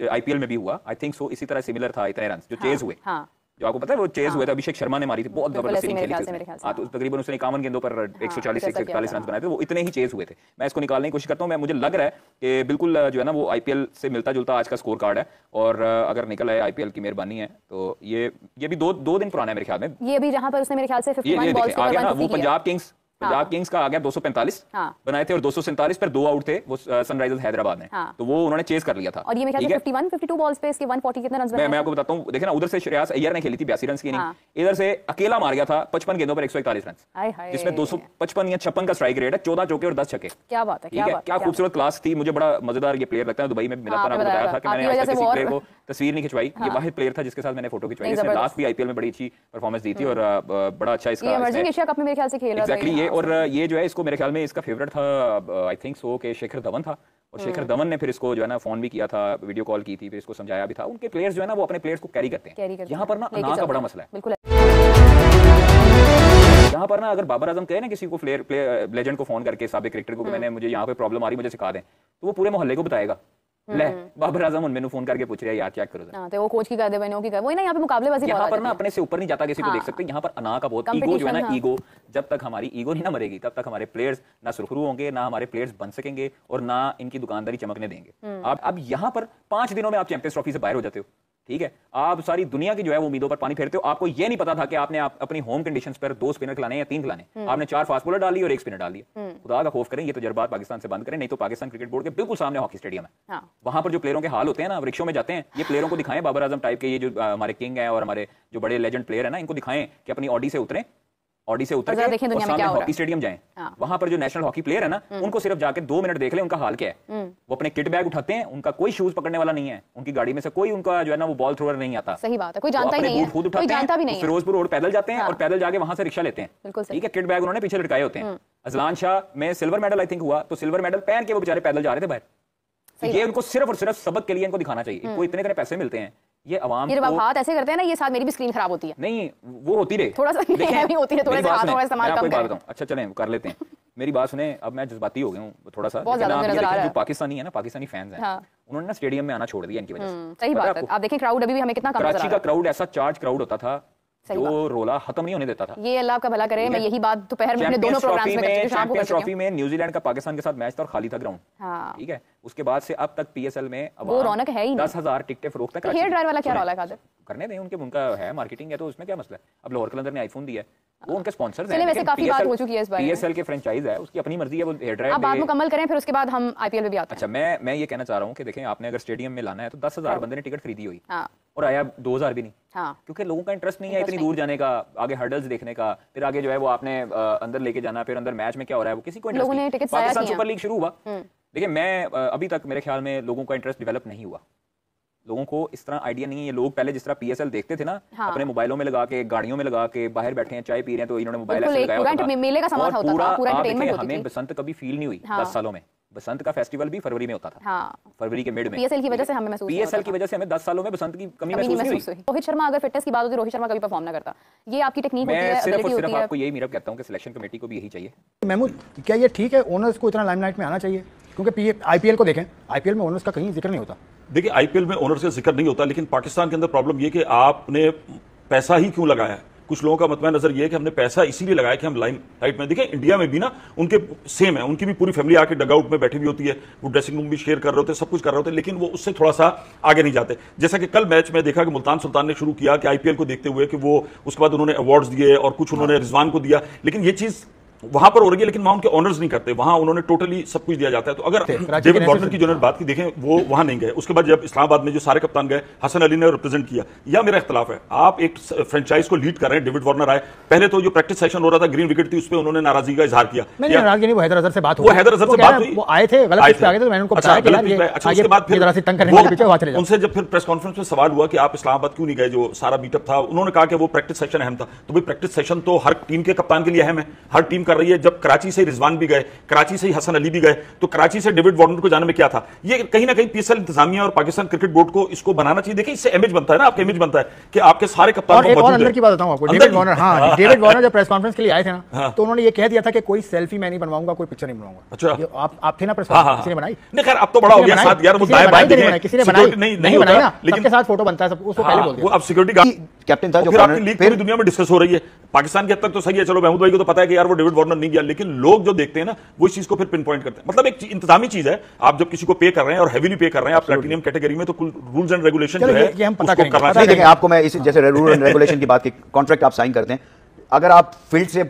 IPL में भी हुआ, आई थिंक सो इसी तरह सिमिलर था, इतने रन जो चेज हुए, जो आपको पता है वो चेज हुए थे, अभिषेक शर्मा ने मारी थी, बहुत जबरदस्त इनिंग खेली थी। हाँ, तो तकरीबन उसने 51 गेंदों पर 140 से 141 रन बनाए थे, वो इतने ही चेज हुए थे। मैं इसको निकालने की कोशिश करता हूँ, मैं मुझे लग रहा है कि बिल्कुल जो है ना वो आईपीएल से मिलता जुलता आज का स्कोर कार्ड है, और अगर निकल आए आईपीएल की मेहरबानी है तो ये भी दो दिन पुराना है मेरे ख्याल में। ये भी जहां पर उसने मेरे ख्याल से 51 बॉल्स पे आ गया ना, वो पंजाब किंग्स का आ गया 245 बनाए थे, और 247 पर 2 आउट थे वो सनराइजर्स हैदराबाद ने, तो वो उन्होंने चेज कर लिया था। और ये मेरे ख्याल से 51 52 बॉल्स पे इसके 140 कितने रन बनाए। मैं आपको बताता हूं, देखिए ना, उधर से श्रेयस अय्यर ने खेली थी 82 रन की इनिंग, इधर से अकेला मार गया था 55 गेंदों पर 141 रन, जिसमें 255 या 56 का स्ट्राइक रेट है, 14 चौके और 10 छक्के। क्या बात है, क्या खूबसूरत क्लास थी। मुझे बड़ा मजेदार ये प्लेयर लगता है, दुबई में मिला था ना, बताया था कि मैंने आज तक किसी प्लेयर को तस्वीर नहीं खिंचवाई, ये वाहिद प्लेयर था जिसके साथ मैंने फोटो खिंचवाई। इसने लास्ट भी आईपीएल में बड़ी अच्छी परफॉर्मेंस दी थी, और बड़ा अच्छा इसका इमर्जिंग एशिया कप में मेरे ख्याल से खेला था। एग्जैक्टली ये, और ये जो है इसको मेरे ख्याल में इसका फेवरेट था आई थिंक सो के शेखर धवन था, और शेखर धवन ने फिर इसको जो है ना फोन भी किया था, वीडियो कॉल की थी, फिर इसको समझाया भी था। उनके प्लेयर्स जो है ना वो अपने प्लेयर्स को कैरी करते हैं। यहाँ पर ना अना का बड़ा मसला है, बिल्कुल। यहाँ पर ना अगर बाबर आजम कहे ना किसी को लेजेंड को फोन करके, साबिक क्रिकेटर को, मैंने मुझे यहाँ पे प्रॉब्लम आ रही, मुझे सिखा दें, तो वो पूरे मोहल्ले को बताएगा। ले बाबर आजम उन मैंने फोन करके पूछ रहा है यार चेक करो, हां तो वो कोच की कर दे, बहनों की कर, वही ना यहाँ पे मुकाबलेबाजी यहाँ पर ना अपने से ऊपर नहीं जाता किसी को, देख सकते हैं यहाँ पर अना का बहुत ईगो जो है ना, ईगो जब तक हमारी ईगो नहीं ना मरेगी तब तक हमारे प्लेयर्स ना सुरखरू होंगे, ना हमारे प्लेयर्स बन सकेंगे, और ना इनकी दुकानदारी चमकने देंगे। अब यहाँ पर 5 दिनों में आप चैंपियंस ट्रॉफी से बाहर हो जाते हो, ठीक है, आप सारी दुनिया की जो है वो उम्मीदों पर पानी फेरते हो। आपको ये नहीं पता था कि आपने अपनी होम कंडीशंस पर 2 स्पिनर खिलाने या 3 खिलाने, आपने 4 फास्ट बॉलर डाल दी और 1 स्पिनर डाल दिया। खुदा का खौफ करें, ये तजर्बात पाकिस्तान से बंद करें, नहीं तो पाकिस्तान क्रिकेट बोर्ड के बिल्कुल सामने हॉकी स्टेडियम है, वहां पर जो प्लेयरों के हाल होते हैं ना, रिक्शों में जाते हैं, ये प्लेयरों को दिखाएं, बाबर आजम टाइप के ये जो हमारे किंग है और हमारे जो बड़े लेजेंड प्लेयर है ना, इनको दिखाएं कि अपनी ऑडी से उतरें, ऑडी से उतर के और सामने हॉकी स्टेडियम जाएं, वहां पर जो नेशनल हॉकी प्लेयर है ना, उनको सिर्फ जाके 2 मिनट देख ले उनका हाल क्या है। वो अपने किट बैग उठाते हैं, उनका कोई शूज पकड़ने वाला नहीं है, उनकी गाड़ी में से कोई उनका जो है ना वो बॉल थ्रोअर नहीं आता। सही बात है, कोई जानता ही नहीं है, खुद उठाते हैं, फिरोजपुर रोड पैदल जाते हैं और पैदल जाके वहां से रिक्शा लेते हैं, ठीक है, किट बैग उन्होंने पीछे लटकाए होते हैं। अजलान शाह में सिल्वर मेडल आई थिंक हुआ, तो सिल्वर मेडल पहन के वो बेचारे पैदल जा रहे थे बाहर। ये उनको सिर्फ और सिर्फ सबक के लिए इनको दिखाना चाहिए, इनको इतने इतने पैसे मिलते हैं, ये अवाम ये जब हाथ ऐसे करते हैं ना, ये साथ मेरी भी स्क्रीन खराब होती है। नहीं वो होती रहे, थोड़ा सा हैवी होती है, थोड़ा सा हाथों का इस्तेमाल कम करें। अच्छा चलें कर लेते हैं, मेरी बात सुने, अब मैं जज्बाती हो गया हूँ थोड़ा सा। जो पाकिस्तानी है ना, पाकिस्तानी फैंस हैं, उन्होंने ना स्टेडियम में आना छोड़ दिया इनकी वजह से। सही बात है, आप देखें क्राउड अभी भी हमें कितना कम नजर आ रहा है। कराची का क्राउड ऐसा चार्ज क्राउड होता था जो रोला खत्म नहीं होने देता था। ये अल्लाह का भला करे, मैं यही बात दोपहर में अपने दोनों प्रोग्राम्स में चैंपियंस ट्रॉफी में न्यूजीलैंड का पाकिस्तान के साथ मैच था और खाली था ग्राउंड, ठीक है, उसके बाद से अब तक पीएसएल में वो रौनक है ही नहीं। 10,000 टिकटें फरोख्त है। हेयर ड्रायर वाला क्या रौला है कादर? करने दें, उनका है मार्केटिंग है, तो उसमें क्या मसला है। अब लाहौर कलंदर ने आईफोन दिया है, वो उनके स्पॉन्सर्स हैं। वैसे काफी बात हो चुकी है इस बारे में, पीएसएल के फ्रेंचाइज है, उसकी अपनी मर्जी है, वो हेयर ड्रायर। अब बात मुकम्मल करें, फिर उसके बाद हम आईपीएल में भी आते हैं। अच्छा, मैं ये कहना चाह रहा हूं कि देखें, आपने अगर स्टेडियम में लाना है तो 10,000 बंदे ने टिकट खरीदी हुई और आया 2,000 भी नहीं, क्योंकि लोगों का इंटरेस्ट नहीं है इतनी दूर जाने का, आगे हर्डल्स देखने का, फिर आगे जो है वो आपने अंदर लेके जाना, फिर अंदर मैच में क्या हो रहा है वो किसी को इंटरेस्ट नहीं। पाकिस्तान सुपर लीग शुरू हुआ, देखिए मैं अभी तक मेरे ख्याल में लोगों का इंटरेस्ट डेवलप नहीं हुआ, लोगों को इस तरह आइडिया नहीं है। ये लोग पहले जिस तरह पीएसएल देखते थे ना, अपने मोबाइलों में लगा के, गाड़ियों में लगा के, बाहर बैठे हैं चाय पी रहे हैं तो इन्होंने मोबाइल ऐसे लगाया होता था, मेले का समाज होता था, पूरा एंटरटेनमेंट होती थी। हमें बसंत कभी फील नहीं हुई 10 सालों में। बसंत का फेस्टिवल भी फरवरी में होता था, फरवरी के मिड में। पीएसएल की वजह से हमें महसूस पीएसएल की वजह से हमें 10 सालों में बसंत की कमी महसूस हुई। रोहित शर्मा, अगर फिटनेस की बात होती है, रोहित शर्मा कभी परफॉर्म ना करता, ये आपकी टेक्निक होती है, सिर्फ और सिर्फ आपको यही मीरब कहता हूं कि सिलेक्शन कमेटी को भी यही चाहिए। महमूद, क्या ये ठीक है ओनर्स को इतना लाइमलाइट में आना चाहिए? क्योंकि आईपीएल को देखें, आईपीएल में ओनर्स का कहीं जिक्र नहीं होता। देखिए, आईपीएल में ओनर्स का जिक्र नहीं होता, लेकिन पाकिस्तान के अंदर प्रॉब्लम ये कि आपने पैसा ही क्यों लगाया है। कुछ लोगों का मतवा नजर ये है कि हमने पैसा इसीलिए लगाया कि हम लाइन लाइट में देखें। इंडिया में भी ना उनके सेम है, उनकी भी पूरी फैमिली आके डगआउट में बैठी हुई होती है, वो ड्रेसिंग रूम भी शेयर कर रहे होते हैं, सब कुछ कर रहे होते हैं, लेकिन वो उससे थोड़ा सा आगे नहीं जाते। जैसा कि कल मैच में देखा कि मुल्तान सुल्तान ने शुरू किया कि आईपीएल को देखते हुए कि वो उसके बाद उन्होंने अवार्ड्स दिए और कुछ उन्होंने रिजवान को दिया, लेकिन ये चीज वहां पर हो रही है, लेकिन वहां उनके ऑनर्स नहीं करते, वहां उन्होंने टोटली सब कुछ दिया जाता है। तो अगर डेविड वार्नर की जो बात की देखें, वो वहां नहीं गए। उसके बाद जब इस्लामाबाद में जो सारे कप्तान गए, हसन अली ने रिप्रेजेंट किया, या मेरा इख्तलाफ है, आप एक फ्रेंचाइज को लीड कर रहे हैं, डेविड वार्नर आए, पहले तो जो प्रैक्टिस सेशन हो रहा था, ग्रीन विकेट थी, उस पर उन्होंने नाराजगी का इजहार किया। वो हैदर अजहर से बात हुई, वो आए थे, गलत पे आ गए थे, मैंने उनको बताया कि उसके बाद फिर उनसे जब फिर प्रेस कॉन्फ्रेंस में सवाल हुआ कि आप इस्लामाबाद क्यों नहीं गए, जो सारा मीटअप था, उन्होंने कहा कि वो प्रैक्टिस सेशन अहम था। तो भाई प्रैक्टिस सेशन तो हर टीम के कप्तान के लिए अहम है, हर टीम कर रही है। जब कराची से रिजवान भी गए, कराची से हसन अली भी गए, तो कराची से डेविड वार्नर को जाने में क्या था? ये कहीं ना कहीं पीएसएल इंतजामिया और पाकिस्तान क्रिकेट बोर्ड को इसको बनाना चाहिए। देखिए, इससे इमेज बनता है ना, आपका इमेज बनता है कि आपके सारे कप्तान और एक और अंदर की बात बताऊं आपको, डेविड वार्नर, हाँ, डेविड वार्नर जब प्रेस कॉन्फ्रेंस के लिए आए थे ना, तो उन्होंने ये कह दिया था कि कोई सेल्फी मैं नहीं बनवाऊंगा, कोई पिक्चर नहीं बनवाऊंगा। अच्छा, आप थे ना प्रेस कॉन्फ्रेंस, किसी ने बनाई? नहीं, खैर अब तो बड़ा हो गया साथ यार, वो दाएं बाएं देखें, किसी ने बनाई नहीं बनाई ना, लेकिन सबके साथ फोटो बनता है, सब उसको पहले बोल दिया। वो अब सिक्योरिटी गार्ड कैप्टन था जो फिर आपकी लीग पूरी दुनिया में डिस्कस हो रही है। पाकिस्तान के हद तक तो सही है, चलो महमूद भाई को तो पता है कि यार वो डेविड वार्नर नहीं गया, लेकिन लोग जो देखते हैं ना वो इस चीज को फिर पिन पॉइंट करते हैं। मतलब एक इंतजामी चीज है, आप जब किसी को पे कर रहे हैं और हेवीली पे कर रहे हैं, आप प्लैटिनम कैटेगरी में, तो कुल रूल्स एंड रेगुलेशन जो है ये हम पता उसको करेंगे। करना नहीं, चाहिए। देखिए आपको मैं इस जैसे रूल एंड रेगुलेशन की बात की, कॉन्ट्रैक्ट आप साइन करते हैं, अगर आप फील्ड से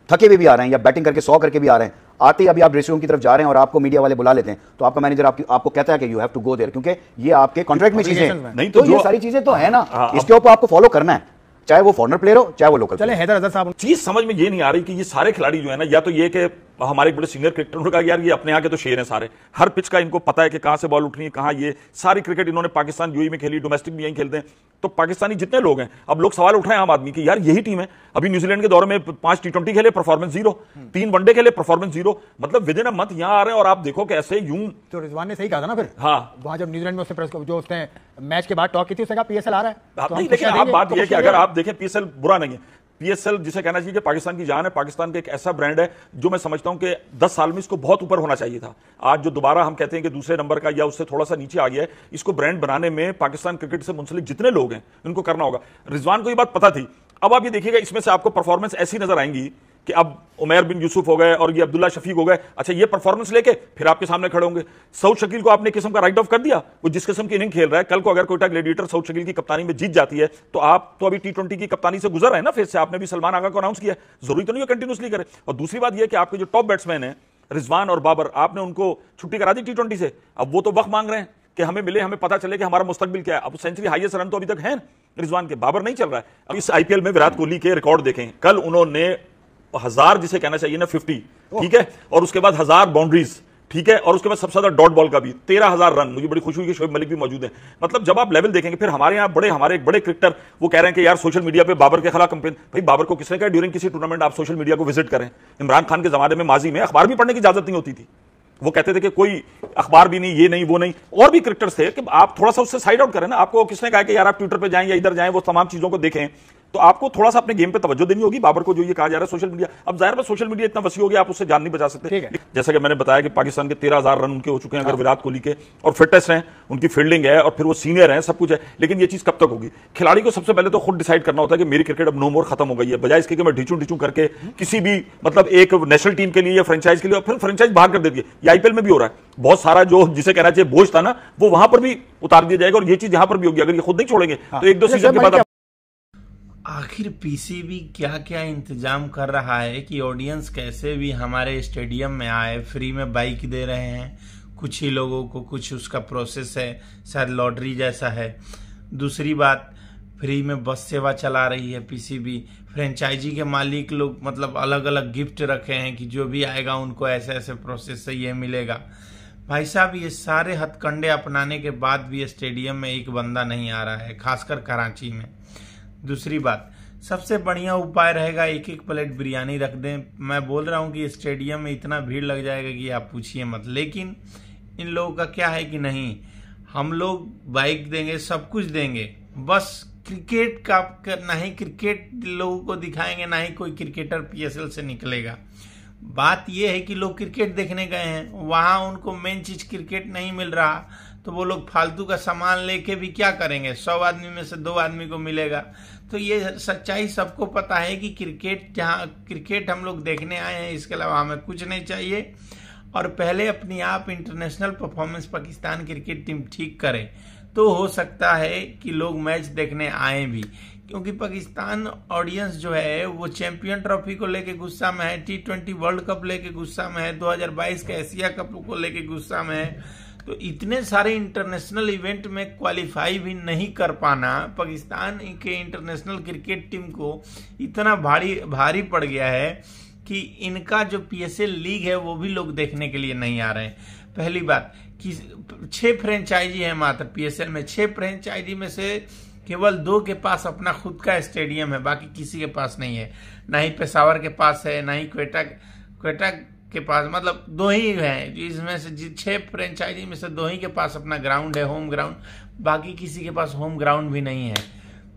थके हुए भी आ रहे हैं या बैटिंग करके 100 करके भी आ रहे हैं, आते ही अभी आप ड्रेसिंग रूम की तरफ जा रहे हैं और आपको मीडिया वाले बुला लेते हैं, तो आपका मैनेजर आपको कहता है कि you have to go there, क्योंकि ये आपके कॉन्ट्रैक्ट में चीजें हैं। नहीं तो ये सारी चीजें तो है ना, इसके ऊपर आपको फॉलो करना है, चाहे वो फॉरेनर प्लेयर हो चाहे वो लोकल। चले हैदर अजहर साहब, चीज समझ में ये नहीं आ रही कि ये सारे खिलाड़ी जो है ना, या तो ये कि हमारे बड़े सीनियर क्रिकेटरों का यार ये अपने यहाँ के तो शेर हैं सारे, हर पिच का इनको पता है कि कहां से बॉल उठनी है, कहां ये सारी क्रिकेट इन्होंने पाकिस्तान यूएई में खेली, डोमेस्टिक भी यहीं खेलते हैं। तो पाकिस्तानी जितने लोग हैं, अब लोग सवाल उठाए आम आदमी की, यार यही टीम है, अभी न्यूजीलैंड के दौरे में 5 T20 खेले, परफॉर्मेंस 0, 3 वनडे खेले, परफॉर्मेंस 0, मतलब विद इन अ मंथ यहाँ आ रहे हैं और आप देखो कि ऐसे यूं। तो रिजवान ने सही कहा था ना फिर, हाँ, वहां जब न्यूजीलैंड में उसने प्रेस जो उसने मैच के बाद टॉक की थी, उसने कहा पीएसएल आ रहा है। नहीं, लेकिन आप बात यह है कि अगर आप देखें, पीएसएल बुरा नहीं है, पीएसएल जिसे कहना चाहिए कि पाकिस्तान की जान है, पाकिस्तान का एक ऐसा ब्रांड है जो मैं समझता हूं कि 10 साल में इसको बहुत ऊपर होना चाहिए था। आज जो दोबारा हम कहते हैं कि दूसरे नंबर का या उससे थोड़ा सा नीचे आ गया है, इसको ब्रांड बनाने में पाकिस्तान क्रिकेट से मुंसलिक जितने लोग हैं इनको करना होगा। रिजवान को ये बात पता थी। अब आप ये देखिएगा, इसमें से आपको परफॉर्मेंस ऐसी नजर आएंगी कि अब उमैर बिन यूसुफ हो गए और ये अब्दुल्ला शफीक हो गए, अच्छा ये परफॉर्मेंस लेके फिर आपके सामने खड़े होंगे। सऊद शकील को आपने किस्म का राइट ऑफ कर दिया, वो जिस किस्म की इनिंग खेल रहा है, कल को अगर कोयटा ग्लैडिएटर सऊद शकील की कप्तानी में जीत जाती है, तो आप तो अभी T20 की कप्तानी से गुजर रहे हैं ना, फिर से आपने भी सलमान आगा को अनाउंस किया, जरूरी तो नहीं है कंटिन्यूसली करे। और दूसरी बात यह कि आपके जो टॉप बैट्समैन है रिजवान और बाबर, आपने उनको छुट्टी करा दी T20 से, अब वो तो वक्त मांग रहे हैं कि हमें मिले, हमें पता चले कि हमारा मुस्तकबिल क्या है। अब सेंचुरी हाईएस्ट रन तो अभी तक है रिजवान के, बाबर नहीं चल रहा है। अब इस आईपीएल में विराट कोहली के रिकॉर्ड देखें, कल उन्होंने 1000 जिसे कहना चाहिए ना 50, ठीक है, और उसके बाद 1000 बाउंड्रीज, ठीक है, और उसके बाद सबसे ज्यादा डॉट बॉल का भी 13,000 रन। मुझे बड़ी खुशी हुई कि शोएब मलिक भी मौजूद है। मतलब जब आप लेवल देखेंगे, फिर हमारे यहाँ हमारे एक बड़े क्रिकेटर वो कह रहे हैं कि यार सोशल मीडिया पे बाबर के खिलाफ कंपेन, भाई बाबर को किसने कहा ड्यूरिंग किसी टूर्नामेंट आप सोशल मीडिया को विजिट करें? इमरान खान के जमाने में माजी में अखबार भी पढ़ने की इजाजत नहीं होती थी, वो कहते थे कि कोई अखबार भी नहीं, ये नहीं वो नहीं, और भी क्रिकेटर्स थे कि आप थोड़ा सा उससे साइड आउट करें ना। आपको किसने कहा कि यार आप ट्विटर पे जाएं या इधर जाएं, वो तमाम चीजों को देखें, तो आपको थोड़ा सा अपने गेम पे तवज्जो देनी होगी। बाबर को जो ये कहा जा रहा है सोशल मीडिया, अब जाहिर है सोशल मीडिया इतना वसी हो गया, आप उससे जान नहीं बचा सकते। जैसा कि मैंने बताया कि पाकिस्तान के 13,000 रन उनके हो चुके हैं अगर विराट कोहली के, और फिटनेस हैं, उनकी फील्डिंग है, और फिर वो सीनियर हैं, सब कुछ है। लेकिन ये चीज कब तक होगी? खिलाड़ी को सबसे पहले तो खुद डिसाइड करना होता है कि मेरी क्रिकेट अब नो मोर खत्म हो गई है, बजाय इसके कि मैं ढीचू करके किसी भी मतलब एक नेशनल टीम के लिए या फ्रेंचाइज के लिए, और फिर फ्रेंचाइज बाहर कर देती है। ये आईपीएल में भी हो रहा है, बहुत सारा जो जिसे कहना चाहिए बोझ था ना, वो वहां पर भी उतार दिया जाएगा, और ये चीज यहां पर भी होगी। अगर ये खुद नहीं छोड़ेंगे तो 1-2 सीजन के बाद आखिर पीसीबी क्या क्या इंतजाम कर रहा है कि ऑडियंस कैसे भी हमारे स्टेडियम में आए। फ्री में बाइक दे रहे हैं कुछ ही लोगों को, कुछ उसका प्रोसेस है, शायद लॉटरी जैसा है। दूसरी बात, फ्री में बस सेवा चला रही है पीसीबी। फ्रेंचाइजी के मालिक लोग मतलब अलग अलग गिफ्ट रखे हैं कि जो भी आएगा उनको ऐसे ऐसे प्रोसेस से ये मिलेगा। भाई साहब, ये सारे हथकंडे अपनाने के बाद भी स्टेडियम में एक बंदा नहीं आ रहा है, खासकर कराची में। दूसरी बात, सबसे बढ़िया उपाय रहेगा एक एक प्लेट बिरयानी रख दें। मैं बोल रहा हूं कि स्टेडियम में इतना भीड़ लग जाएगा कि आप पूछिए मत। लेकिन इन लोगों का क्या है कि नहीं, हम लोग बाइक देंगे, सब कुछ देंगे, बस क्रिकेट का ना ही क्रिकेट लोगों को दिखाएंगे, ना ही कोई क्रिकेटर पीएसएल से निकलेगा। बात यह है कि लोग क्रिकेट देखने गए हैं, वहां उनको मेन चीज क्रिकेट नहीं मिल रहा, तो वो लोग फालतू का सामान लेके भी क्या करेंगे? 100 आदमी में से 2 आदमी को मिलेगा। तो ये सच्चाई सबको पता है कि क्रिकेट हम लोग देखने आए हैं, इसके अलावा हमें कुछ नहीं चाहिए। और पहले अपनी आप international performance Pakistan cricket team ठीक करे, तो हो सकता है कि लोग मैच देखने आए भी। क्योंकि पाकिस्तान ऑडियंस जो है वो चैंपियन ट्रॉफी को लेके गुस्सा में है, T20 वर्ल्ड कप लेके गुस्सा में है, 2022 के एशिया कप को लेके गुस्सा में है। तो इतने सारे इंटरनेशनल इवेंट में क्वालिफाई भी नहीं कर पाना पाकिस्तान के इंटरनेशनल क्रिकेट टीम को इतना भारी पड़ गया है कि इनका जो पीएसएल लीग है वो भी लोग देखने के लिए नहीं आ रहे हैं। पहली बात कि 6 फ्रेंचाइजी है मात्र पीएसएल में, 6 फ्रेंचाइजी में से केवल 2 के पास अपना खुद का स्टेडियम है, बाकी किसी के पास नहीं है। ना ही पेशावर के पास है, ना ही क्वेटा के पास, मतलब 2 ही हैं। इसमें से 6 फ्रेंचाइजी में से 2 ही के पास अपना ग्राउंड है, होम ग्राउंड। बाकी किसी के पास होम ग्राउंड भी नहीं है।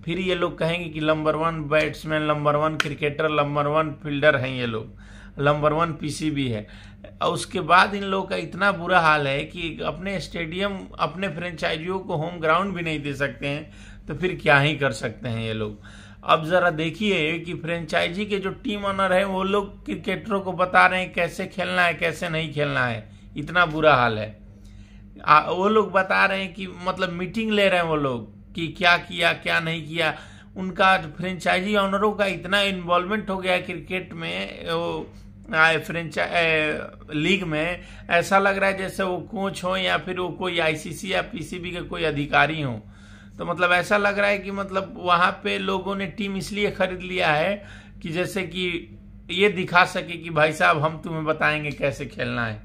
फिर ये लोग कहेंगे कि number 1 batsman, number 1 cricketer, number 1 fielder हैं ये लोग, नंबर 1 पीसीबी है। और उसके बाद इन लोगों का इतना बुरा हाल है कि अपने स्टेडियम, अपने फ्रेंचाइजियों को होम ग्राउंड भी नहीं दे सकते हैं, तो फिर क्या ही कर सकते हैं ये लोग। अब जरा देखिए कि फ्रेंचाइजी के जो टीम ऑनर है वो लोग क्रिकेटरों को बता रहे हैं कैसे खेलना है, कैसे नहीं खेलना है। इतना बुरा हाल है। वो लोग बता रहे हैं कि मतलब मीटिंग ले रहे हैं वो लोग कि क्या किया क्या नहीं किया। उनका फ्रेंचाइजी ऑनरों का इतना इन्वॉल्वमेंट हो गया है क्रिकेट में, लीग में, ऐसा लग रहा है जैसे वो कोच हो या फिर वो कोई आईसीसी या पीसीबी के कोई अधिकारी हो। तो मतलब ऐसा लग रहा है कि मतलब वहां पे लोगों ने टीम इसलिए खरीद लिया है कि जैसे कि ये दिखा सके कि भाई साहब हम तुम्हें बताएंगे कैसे खेलना है।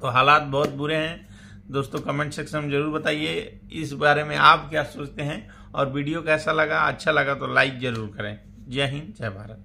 तो हालात बहुत बुरे हैं दोस्तों। कमेंट सेक्शन में जरूर बताइए इस बारे में आप क्या सोचते हैं, और वीडियो कैसा लगा, अच्छा लगा तो लाइक जरूर करें। जय हिंद, जय भारत।